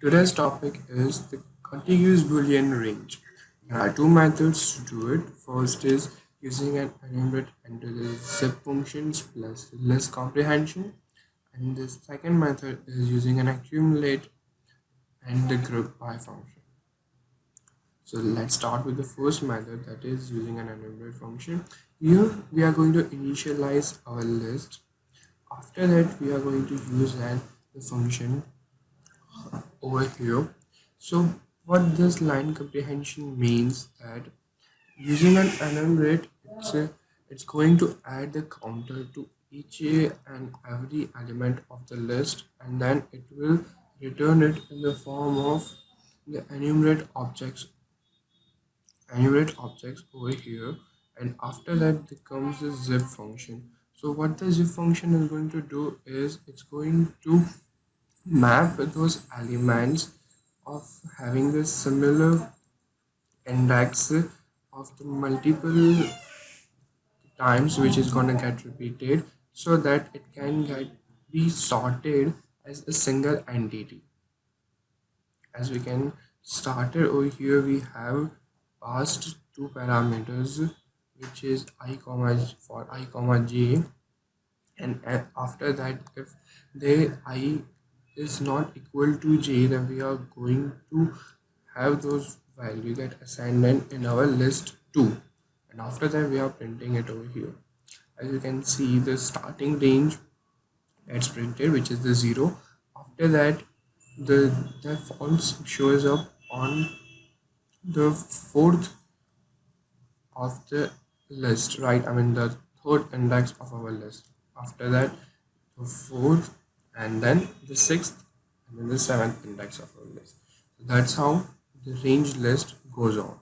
Today's topic is the contiguous boolean range. There are two methods to do it. First is using an enumerate into the zip functions plus list comprehension, and the second method is using an accumulate and the group by function. So let's start with the first method, that is using an enumerate function. Here we are going to initialize our list. After that we are going to use the function over here. So what this line comprehension means that using an enumerate, it's going to add the counter to each and every element of the list, and then it will return it in the form of the enumerate objects over here. And after that there comes the zip function. So what the zip function is going to do is it's going to map those elements of having the similar index of the multiple times which is going to get repeated, so that it can get be sorted as a single entity. As we can start it over here, we have passed two parameters, which is I comma for I comma j, and after that if they I is not equal to j, then we are going to have those value get assigned in our list 2, and after that we are printing it over here. As you can see, the starting range that's printed, which is the 0. After that the false shows up on the fourth of the list, right? I mean the third index of our list. After that the fourth, and then the sixth, and then the seventh index of our list. So that's how the range list goes on.